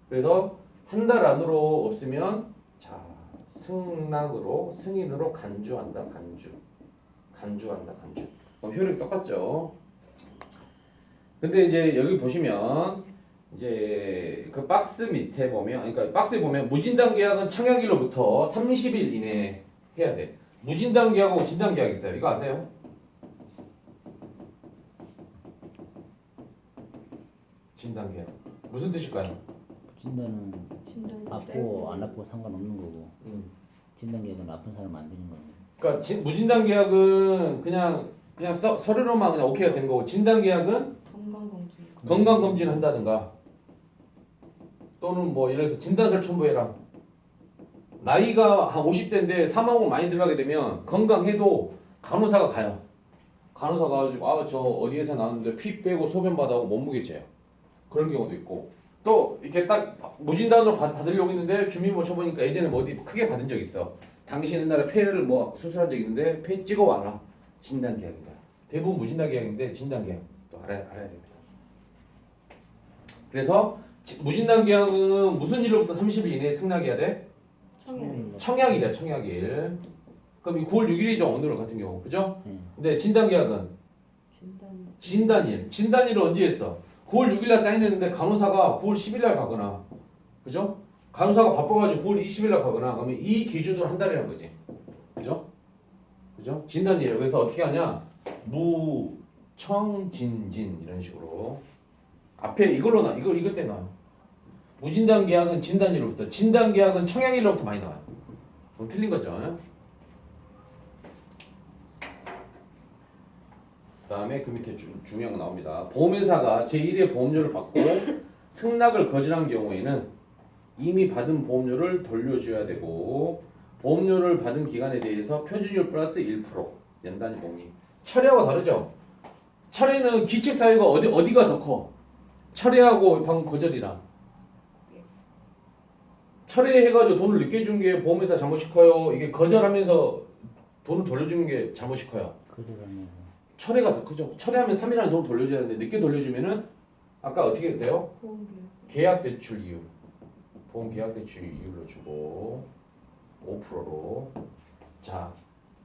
그래서 한 달 안으로 없으면 자 승인으로 간주한다. 간주한다. 그럼 효력이 똑같죠. 근데 이제 여기 보시면 이제 그 박스 밑에 보면 그러니까 박스에 보면 무진단 계약은 청약일로부터 30일 이내에 해야 돼. 무진단 계약하고 진단 계약 있어요. 이거 아세요? 진단 계약 무슨 뜻일까요? 진단은 아프고 안 아프고 상관없는 거고 진단 계약은 아픈 사람 안 되는 거고. 그러니까 무진단 계약은 그냥 서류로만 그냥 오케이가 된 거고 진단 계약은 건강 검진 한다든가 또는 뭐 예를 들어서 진단서를 첨부해라. 나이가 한 50대인데 사망으로 많이 들어가게 되면 건강해도 간호사가 가요. 간호사가 가지고 아 저 어디에서 나왔는데 피 빼고 소변 받아고 몸무게 재요. 그런 경우도 있고 또 이렇게 딱 무진단으로 받으려고 했는데 주민번호 쳐보니까 예전에 뭐 어디 크게 받은 적 있어. 당신 옛날에 폐를 뭐 수술한 적 있는데 폐 찍어와라. 진단 계약이다. 대부분 무진단 계약인데 진단 계약 또 알아야 됩니다. 그래서 무진단 계약은 무슨 일로부터 30일 이내에 승낙해야 돼? 청약일이야. 청약일. 그럼 이 9월 6일이죠. 오늘 같은 경우. 그죠? 근데 진단 계약은? 진단일. 진단일은 언제 했어? 9월 6일날 사인했는데 간호사가 9월 10일날 가거나 그죠? 간호사가 바빠가지고 9월 20일날 가거나 그러면 이 기준으로 한 달이라는 거지. 그죠? 그죠? 진단일이에요. 그래서 어떻게 하냐? 무청진진 이런 식으로 앞에 이걸로 이것 때 나와요. 무진단 계약은 진단일로부터 진단 계약은 청약일로부터 많이 나와요. 그럼 틀린 거죠. 그 다음에 그 밑에 중요한 거 나옵니다. 보험회사가 제1의 보험료를 받고 승낙을 거절한 경우에는 이미 받은 보험료를 돌려줘야 되고 보험료를 받은 기간에 대해서 표준율 플러스 1% 연단 공리. 철회하고 다르죠? 철회는 기책사유가 어디가 더 커? 철회하고 방금 거절이랑 철회해가지고 돈을 늦게 준 게 보험회사 잘못이 커요? 이게 거절하면서 돈을 돌려주는 게 잘못이 커요? 거절하면서. 철회가 더 크죠. 철회하면 3일 안에 돈 돌려줘야 되는데 늦게 돌려주면은 아까 어떻게 돼요? 계약 대출 이율. 보험 계약 대출 이율로 주고 5%로. 자,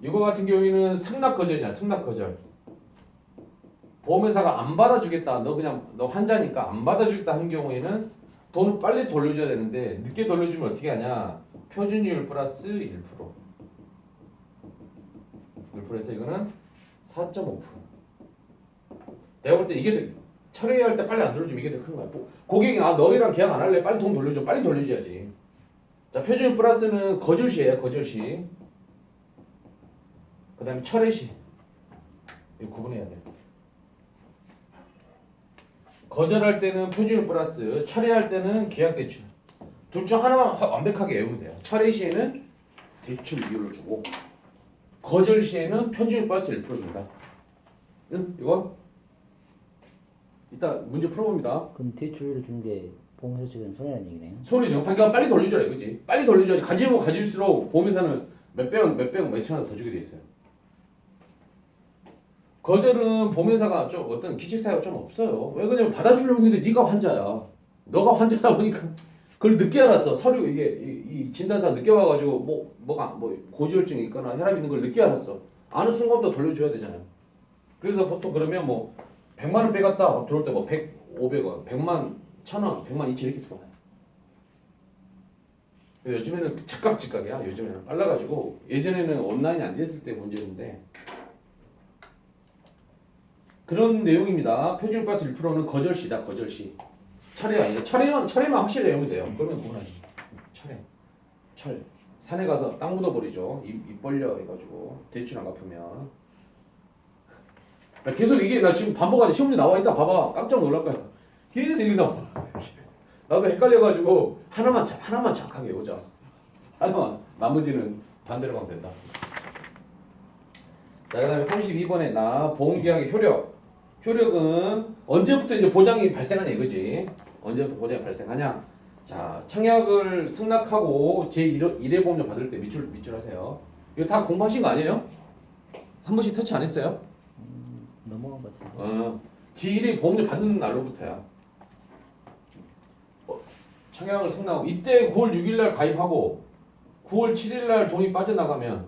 이거 같은 경우에는 승낙 거절이잖아. 승낙 거절. 보험회사가 안 받아주겠다. 너 환자니까 안 받아주겠다 하는 경우에는 돈을 빨리 돌려줘야 되는데 늦게 돌려주면 어떻게 하냐? 표준이율 플러스 1%. 1%에서 이거는 4.5%. 내가 볼 때 이게 철회할 때 빨리 안 돌려주면 이게 더 큰 거야. 고객이 너희랑 계약 안 할래? 빨리 돈 돌려줘. 빨리 돌려줘야지. 자, 표준 플러스는 거절시예요. 거절시. 그 다음에 철회시. 이거 구분해야 돼. 거절할 때는 표준 플러스, 철회할 때는 계약 대출. 둘 중 하나만 완벽하게 외우면 돼요. 철회 시에는 대출 이율을 주고 거절 시에는 표준 플러스 1% 준다. 응? 이거? 이따 문제 풀어봅니다. 그럼 대출을 주는 게 보험회사 측은 손해라는 얘기네요. 손이죠. 그러니까 빨리 돌려줘야 그지? 빨리 돌려줘야 가지면 가질수록 보험회사는 몇백억, 몇천 원 더 주게 돼 있어요. 거절은 보험회사가 좀 어떤 기책사유가 좀 없어요. 왜 그러냐면 받아주려고 했는데 네가 환자야. 너가 환자다 보니까 그걸 늦게 알았어. 서류 이게 이 진단서 늦게 와가지고 뭐가 고지혈증이 있거나 혈압 있는 걸 늦게 알았어. 아는 순간부터 돌려줘야 되잖아요. 그래서 보통 그러면 100만 원 빼갔다 들어올 때 100, 500원, 100만, 1000원, 100만 2천 이렇게 들어와요. 요즘에는 즉각이야. 요즘에는 빨라가지고 예전에는 온라인이 안 됐을 때 문제였는데 그런 내용입니다. 표준 플러스 1%는 거절시다. 거절시. 철회가 아니라 철회만 확실히 외우면 돼요. 그러면 구분하지. 철회. 산에 가서 땅 묻어버리죠. 입 벌려 해가지고 대출 안 갚으면. 계속 이게 나 지금 반복하는데 시험지 나와 있다 봐봐. 깜짝 놀랄 거야. 계속 이게 나와. 나도 헷갈려가지고 하나만 정확하게 외우자. 하나만. 나머지는 반대로 가면 된다. 자, 그다음에 32번에 보험계약의 효력은 언제부터 이제 보장이 발생하냐 이거지. 언제부터 보장이 발생하냐. 자, 청약을 승낙하고 제1회 보험료 받을 때 밑줄하세요. 이거 다 공부하신 거 아니에요? 한 번씩 터치 안 했어요? 넘어간 것 같은데. 제1회 보험료 받는 날로부터야. 청약을 승낙하고 이때 9월 6일 날 가입하고 9월 7일 날 돈이 빠져나가면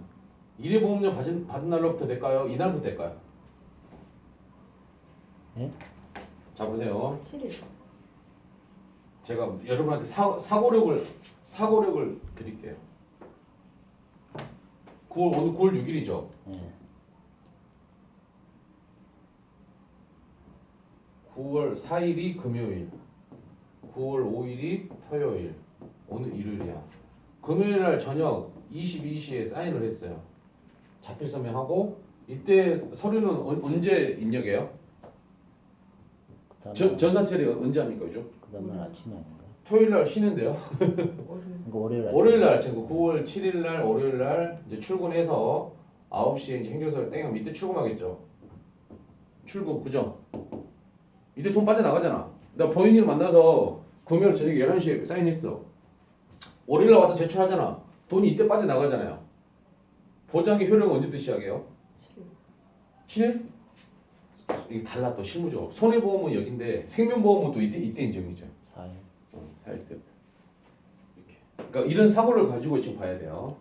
1회 보험료 받은 날로부터 될까요? 이날부터 될까요? 네? 자 보세요. 7일. 제가 여러분한테 사고력을 드릴게요. 오늘 9월 6일이죠. 네. 9월 4일이 금요일, 9월 5일이 토요일, 오늘 일요일이야. 금요일 날 저녁 22시에 사인을 했어요. 자필 서명하고 이때 서류는 언제 입력해요? 전산처리 언제 합니까, 요즘? 그 다음날 아침에 아닌가? 토요일 날 쉬는데요. 그러니까 월요일 아침. 월요일 날 아침 9월 7일 날 월요일 날 이제 출근해서 9시에 이제 행정서를 땡하면 이때 출근하겠죠. 출근 그죠? 이때 돈 빠져나가잖아. 나 본인을 만나서 금요일 저녁 11시에 사인했어. 월요일 날 와서 제출하잖아. 돈이 이때 빠져나가잖아요. 보장의 효력은 언제부터 시작해요? 7일. 7일? 이게 달라 또 실무적으로. 손해보험은 여긴데 생명보험은 또 이때 인정이죠. 4일. 4일 때부터. 이렇게. 그러니까 이런 사고를 가지고 지금 봐야 돼요.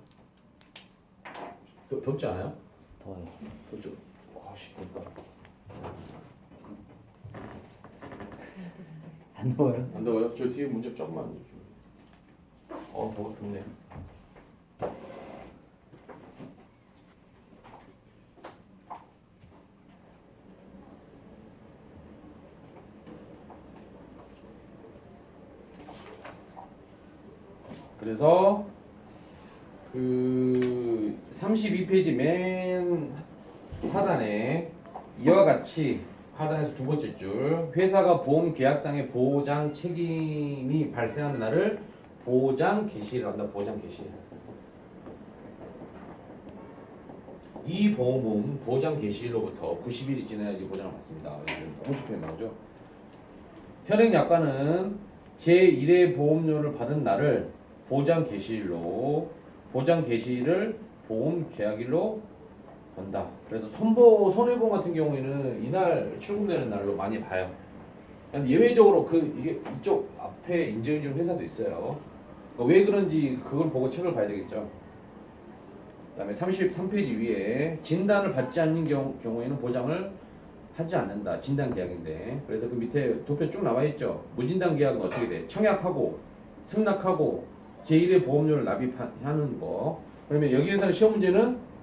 덥지 않아요? 더워요. 덥죠? 아씨 덥다. 안 더워요? 안 더워요? 저 뒤에 문제 조금만 좀. 덥네. 그래서 그 32페이지 맨 하단에 이와 같이 하단에서 두 번째 줄 회사가 보험 계약상의 보장 책임이 발생하는 날을 보장 개시를 한다. 보장 개시. 이 보험은 보장 개시일로부터 90일이 지나야지 보장을 받습니다. 공식 표현 나오죠. 현행약관은 제1회 보험료를 받은 날을 보장 개시일로 보장 개시일을 보험 계약일로 본다. 그래서 손해보험 같은 경우에는 이날 출금되는 날로 많이 봐요. 예외적으로 이게 이쪽 앞에 인정해주는 회사도 있어요. 그러니까 왜 그런지 그걸 보고 책을 봐야 되겠죠. 그다음에 33페이지 위에 진단을 받지 않는 경우에는 보장을 하지 않는다. 진단 계약인데 그래서 그 밑에 도표 쭉 나와 있죠. 무진단 계약은 어떻게 돼? 청약하고 승낙하고 제1회 보험료를 납입하는 거. 그러면 여기에서는 시험 문제는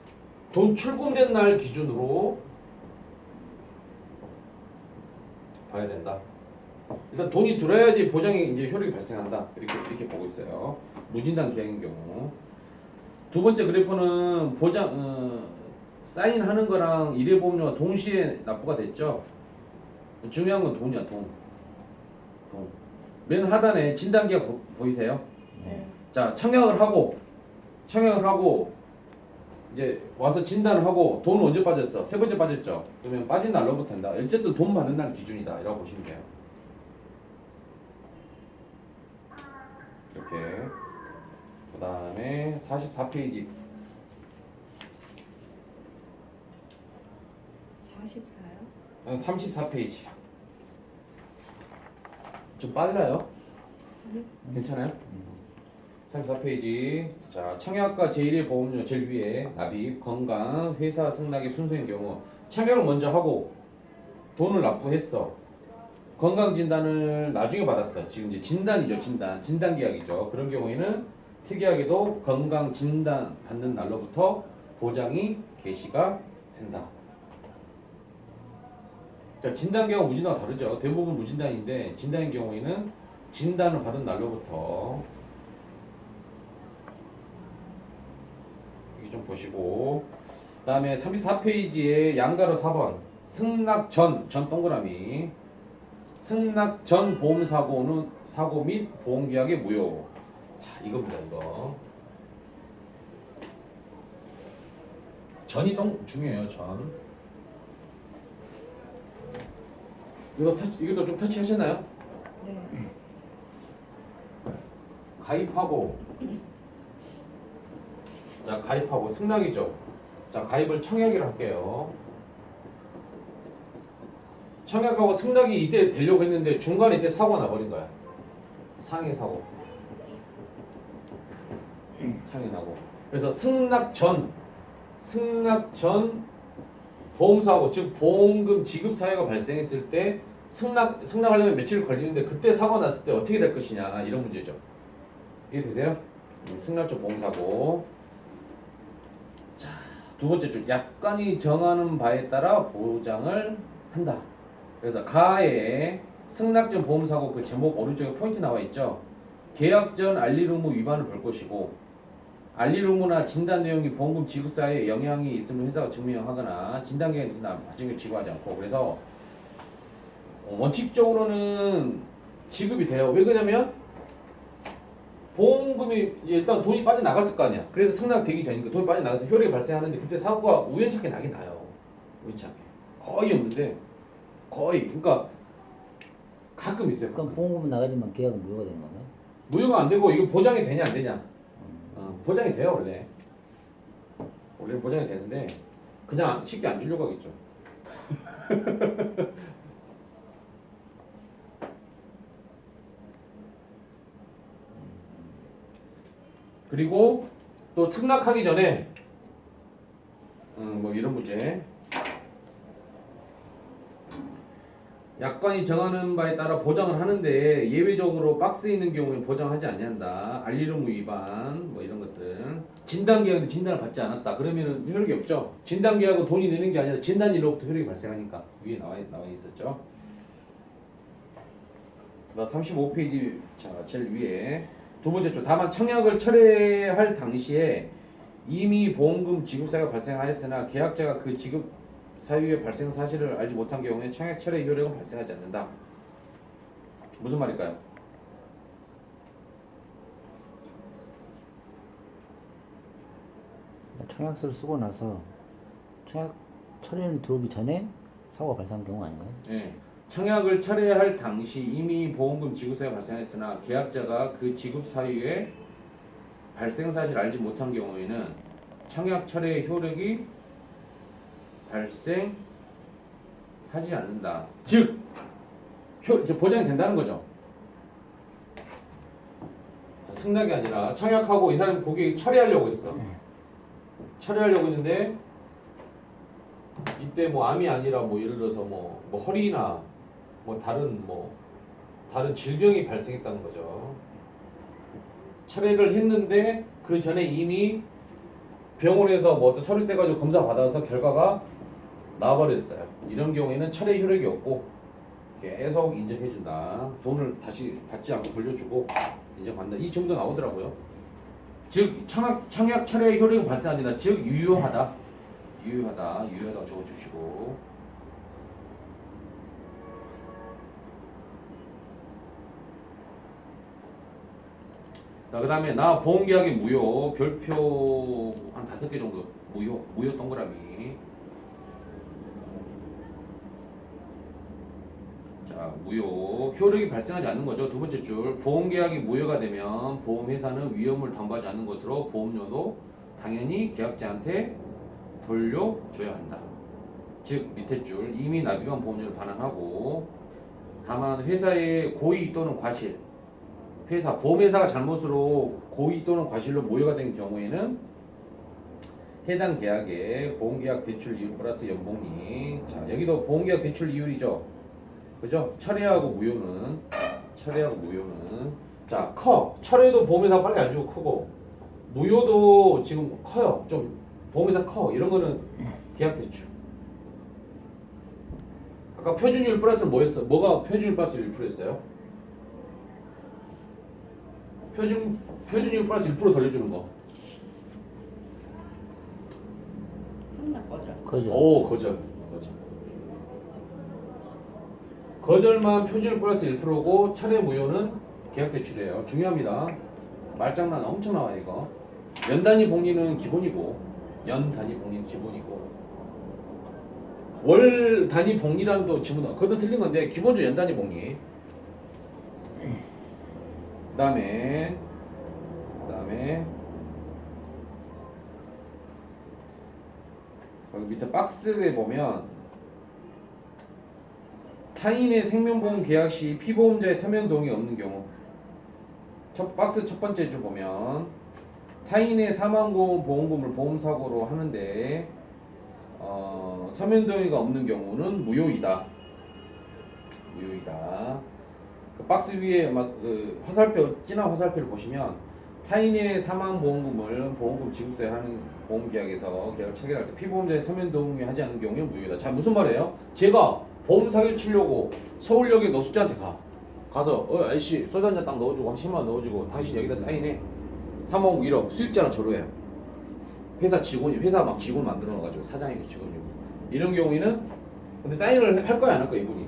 돈 출금된 날 기준으로 봐야 된다. 일단 돈이 들어야지 보장이 이제 효력이 발생한다. 이렇게 보고 있어요. 무진단 계약인 경우. 두 번째 그래프는 보장 사인하는 거랑 1회 보험료가 동시에 납부가 됐죠. 중요한 건 돈이야, 돈. 맨 하단에 진단 계약 보이세요? 네. 자, 청약을 하고 이제 와서 진단을 하고 돈은 언제 빠졌어? 세 번째 빠졌죠. 그러면 빠진 날로부터 한다. 어쨌든 돈 받는 날 기준이다. 이라고 보시면 돼요. 이렇게. 그 다음에 44페이지. 44요? 34페이지. 좀 빨라요? 괜찮아요? 34페이지. 자, 청약과 제1회 보험료 제일 위에 납입, 건강, 회사 승낙의 순서인 경우 청약을 먼저 하고 돈을 납부했어. 건강 진단을 나중에 받았어. 지금 이제 진단이죠, 진단 계약이죠. 그런 경우에는 특이하게도 건강 진단 받는 날로부터 보장이 개시가 된다. 그러니까 진단 계약과 무진단과 다르죠. 대부분 무진단인데 진단인 경우에는 진단을 받은 날로부터 좀 보시고 그다음에 34페이지에 양가로 4번 승낙 전 동그라미 승낙 전 보험 사고 및 보험 계약의 무효. 자, 이겁니다. 이거 전이 중요해요. 전 이것도 좀 터치하셨나요? 네. 가입하고 자, 가입하고 승낙이죠. 자, 가입을 청약을 할게요. 청약하고 승낙이 이때 되려고 했는데 중간에 이때 사고가 나버린 거야. 상해 사고. 상해 나고. 그래서 승낙 전 보험사고, 즉 보험금 지급 사유가 발생했을 때 승낙하려면 며칠 걸리는데 그때 사고가 났을 때 어떻게 될 것이냐, 이런 문제죠. 이해되세요? 승낙적 보험사고. 자, 두 번째 줄, 약관이 정하는 바에 따라 보장을 한다. 그래서 가에 승낙전 보험사고 그 제목 오른쪽에 포인트 나와 있죠. 계약 전 알릴 의무 위반을 볼 것이고, 알릴 의무나 진단 내용이 보험금 지급 사유에 영향이 있음을 회사가 증명하거나 진단 계획이 있으나 발생을 지급하지 않고. 그래서 원칙적으로는 지급이 돼요. 왜 그러냐면 보험금이 일단 돈이 빠져나갔을 거 아니야. 그래서 승낙되기 전이니까 돈이 빠져나가서 효력이 발생하는데 그때 사고가 우연찮게 나긴 나요. 우연찮게. 거의 없는데, 거의. 그러니까 가끔 있어요. 그럼 보험금은 나가지만 계약은 무효가 되는 건가요? 무효가 안 되고, 이거 보장이 되냐 안 되냐. 보장이 돼요. 원래 보장이 되는데 그냥 쉽게 안 주려고 하겠죠. 그리고 또 승낙하기 전에 뭐 이런 문제. 약관이 정하는 바에 따라 보장을 하는데 예외적으로 박스에 있는 경우에 보장하지 않는다. 알릴 의무 위반, 뭐 이런 것들. 진단 계약인데 진단을 받지 않았다. 그러면은 효력이 없죠. 진단 계약은 돈이 내는 게 아니라 진단일로부터 효력이 발생하니까 위에 나와 있었죠. 나 35페이지 자 제일 위에 두 번째 줄. 다만 청약을 철회할 당시에 이미 보험금 지급 사유가 발생하였으나 계약자가 그 지급 사유의 발생 사실을 알지 못한 경우에 청약 철회 효력은 발생하지 않는다. 무슨 말일까요? 청약서를 쓰고 나서 청약 철회는 들어오기 전에 사고가 발생한 경우 아닌가요? 네. 청약을 철회할 당시 이미 보험금 지급 사유가 발생했으나 계약자가 그 지급 사유의 발생 사실을 알지 못한 경우에는 청약 철회의 효력이 발생하지 않는다. 즉 보장이 된다는 거죠. 승낙이 아니라 청약하고 이 사람이 고객이 철회하려고 했어. 철회하려고 했는데 이때 뭐 암이 아니라 뭐 예를 들어서 뭐 허리나 뭐 다른 질병이 발생했다는 거죠. 철회를 했는데 그 전에 이미 병원에서 뭐 어떤 서류 떼가지고 검사 받아서 결과가 나와버렸어요. 이런 경우에는 철회 효력이 없고 계속 인정해준다. 돈을 다시 받지 않고 돌려주고 인정받는다. 이 정도 나오더라고요. 즉 청약 철회 효력이 발생하지 않는다. 즉 유효하다 적어주시고. 자, 그 다음에 나 보험계약이 무효. 별표 한 5개 정도 무효 동그라미. 자, 무효. 효력이 발생하지 않는 거죠. 두 번째 줄. 보험계약이 무효가 되면 보험회사는 위험을 담보하지 않는 것으로 보험료도 당연히 계약자한테 돌려줘야 한다. 즉 밑에 줄. 이미 납입한 보험료를 반환하고, 다만 회사의 고의 또는 과실, 보험회사가 잘못으로 고의 또는 과실로 무효가 된 경우에는 해당 계약의 보험계약 대출 이율 플러스 연봉리. 자, 여기도 보험계약 대출 이율이죠. 그죠? 철회하고 무효는 자, 철회도 보험회사가 빨리 안 주고 크고, 무효도 지금 커요. 좀 보험회사 커. 이런 거는 계약 대출. 아까 표준율 플러스는 뭐였어? 뭐가 표준율 플러스 1%였어요? 표준율 플러스 1% 돌려주는 거. 승낙 거절. 거절. 오, 거절. 거절만 표준율 플러스 1%고 철회 무효는 계약 대출이에요. 중요합니다. 말장난 엄청 나와요, 이거. 연 단위 복리는 기본이고, 월 단위 복리라는 또 지문은 그것도 틀린 건데 기본적으로 연 단위 복리. 그다음에 여기 밑에 박스에 보면 타인의 생명보험 계약 시 피보험자의 서면 동의 없는 경우, 박스 첫 번째 줄 보면 타인의 사망보험금을 보험사고로 하는데 서면동의가 없는 경우는 무효이다. 무효이다. 그 박스 위에 그 화살표 진한 화살표를 보시면 타인의 사망보험금을 보험금 지급서에 하는 보험계약에서 계약을 체결할 때 피보험자의 서면 동의하지 않는 경우는 무효이다. 자, 무슨 말이에요? 제가 보험 사기를 치려고 서울역에 노숙자한테 가서 아저씨 소주 한잔 딱 넣어주고 한 10만 원 넣어주고 당신 여기다 사인해 3억 1억 수익자랑 저로해요. 회사 직원이 회사 막 직원 만들어 놔가지고 사장이고 직원이고 이런 경우에는 근데 사인을 할 거야 안 할 거야 이분이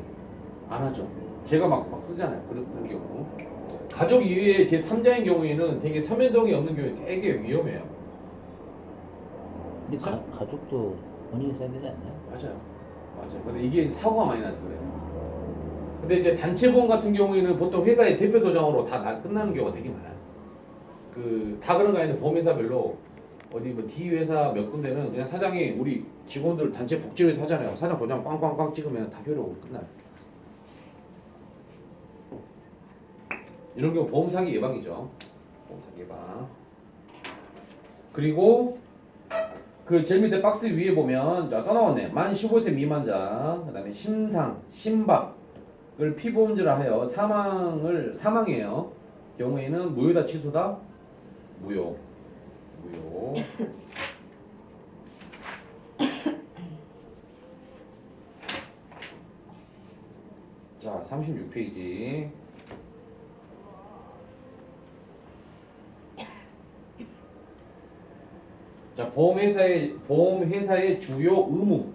안 하죠. 제가 막 쓰잖아요. 그런 경우 가족 이외에 제 3자인 경우에는 되게 서면동의 없는 경우에 되게 위험해요. 근데 가족도 본인이 써야 되지 않나요? 맞아요. 맞아요. 근데 이게 사고가 많이 나서 그래요. 근데 이제 단체 보험 같은 경우에는 보통 회사의 대표 도장으로 다 끝나는 경우가 되게 많아요. 다 그런 거 아닌데 보험회사별로 어디 뭐 D 회사 몇 군데는 그냥 사장이 우리 직원들 단체 복지회사 하잖아요. 사장 도장 꽝꽝꽝 찍으면 다 효력으로 끝나요. 이런 경우 보험 사기 예방이죠. 보험 사기 예방. 그리고 그 제일 밑에 박스 위에 보면 자 떠나왔네. 만 15세 미만자, 그다음에 심상, 심박을 피보험자라 하여 사망이에요. 경우에는 무효다 취소다 무효. 자 36페이지. 자 보험회사의 주요 의무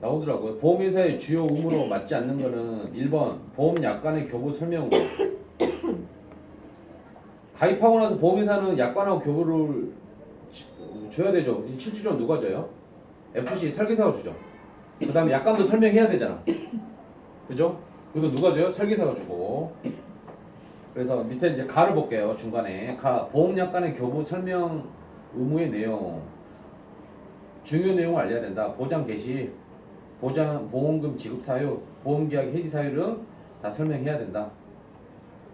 나오더라고요. 보험회사의 주요 의무로 맞지 않는 거는 1번 보험 약관의 교부 설명 가입하고 나서 보험회사는 약관하고 교부를 줘야 되죠. 실질적으로 누가 줘요? FC 설계사가 주죠. 그 다음에 약관도 설명해야 되잖아. 그죠? 그것도 누가 줘요? 설계사가 주고. 그래서 밑에 이제 가를 볼게요. 중간에 보험 약관의 교부 설명 의무의 내용 중요 내용을 알려야 된다. 보장 개시, 보험금 지급 사유, 보험계약 해지 사유를 다 설명해야 된다.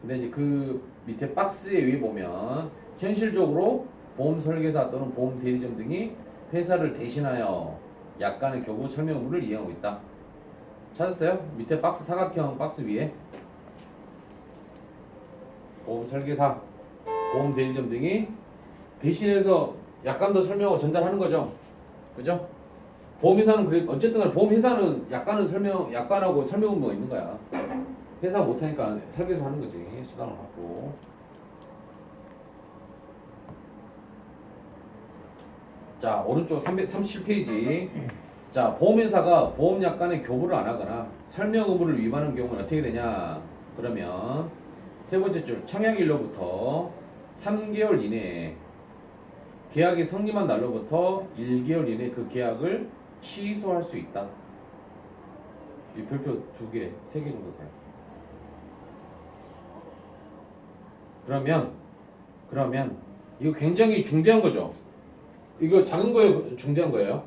근데 이제 그 밑에 박스에 위에 보면 현실적으로 보험 설계사 또는 보험 대리점 등이 회사를 대신하여 약관의 교부 설명 의무를 이행하고 있다. 찾았어요? 밑에 박스 사각형 박스 위에 보험 설계사, 보험 대리점 등이 대신해서 약관도 설명하고 전달하는 거죠. 그죠? 보험회사는 그래 어쨌든 간에 보험회사는 약관하고 설명 의무가 있는 거야. 회사가 못하니까 설계사 하는 거지. 수당을 받고. 자 오른쪽 337페이지. 자 보험회사가 보험 약관의 교부를 안 하거나 설명 의무를 위반하는 경우는 어떻게 되냐? 그러면 세 번째 줄 청약일로부터 3개월 이내에 계약이 성립한 날로부터 1개월 이내에 그 계약을 취소할 수 있다. 이 별표 2개, 3개 정도 돼요. 그러면 이거 굉장히 중대한 거죠. 이거 작은 거예요, 중대한 거예요?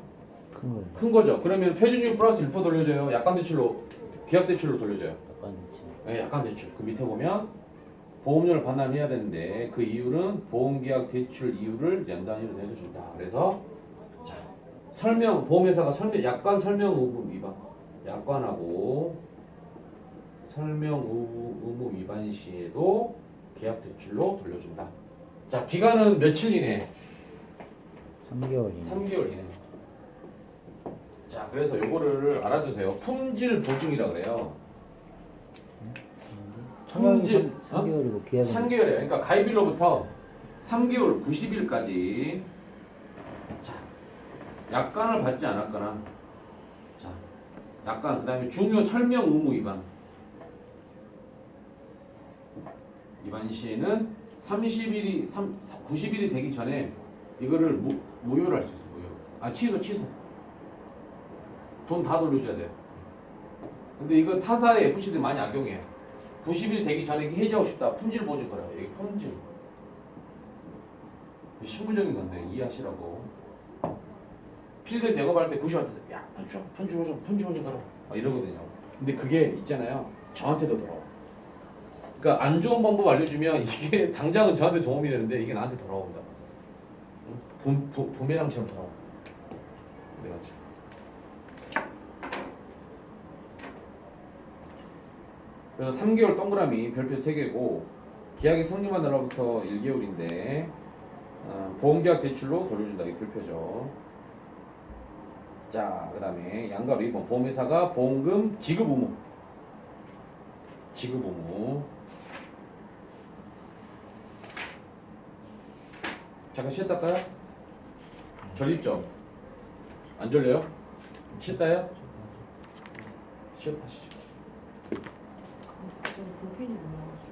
큰 거예요. 큰 거죠. 그러면 표준율 플러스 1% 돌려줘요. 약관 대출로, 계약 대출로 돌려줘요. 약관 대출. 네, 약관 대출. 그 밑에 보면 보험료를 반환해야 되는데 그 이유는 보험계약 대출 이유를 연단위로 내서 준다. 그래서 자 보험회사가 약관 설명 의무 위반, 약관하고 설명 의무 위반 시에도 계약 대출로 돌려준다. 자 기간은 며칠 이내? 3개월 이내. 3개월 이내. 자 그래서 요거를 알아두세요. 품질 보증이라 그래요. 품질 3개월이고 계약은 3개월이에요. 그러니까 가입일로부터 3개월 90일까지 자 약관을 받지 않았거나 자 약관 그다음에 중요 설명 의무 위반 시에는 90일이 되기 전에 이거를 무효를 할 수 있어. 취소 돈 다 돌려줘야 돼요. 근데 이거 타사의 FC들 많이 악용해요. 90일 되기 전에 해지하고 싶다. 품질 보증 거라. 여기 품질. 실무적인 건데 이해하시라고. 필드 대업할 때 90일 돼서 야 품질 보증 거라. 막 이러거든요. 근데 그게 있잖아요. 저한테도 돌아와. 그러니까 안 좋은 방법 알려주면 이게 당장은 저한테 도움이 되는데 이게 나한테 돌아온다. 부메랑처럼 돌아와. 내가 지금. 그래서 3개월 동그라미 별표 3개고 계약이 성립한 날로부터 1개월인데 보험계약 대출로 돌려준다. 이게 별표죠. 자, 그 다음에 양가로 2번 보험회사가 보험금 지급 의무. 지급 의무. 잠깐 쉬었다 할까요? 졸립죠? 안 졸려요? 쉬었다 해요? 쉬었다 하시죠. 저는 볼펜이 안 나와서.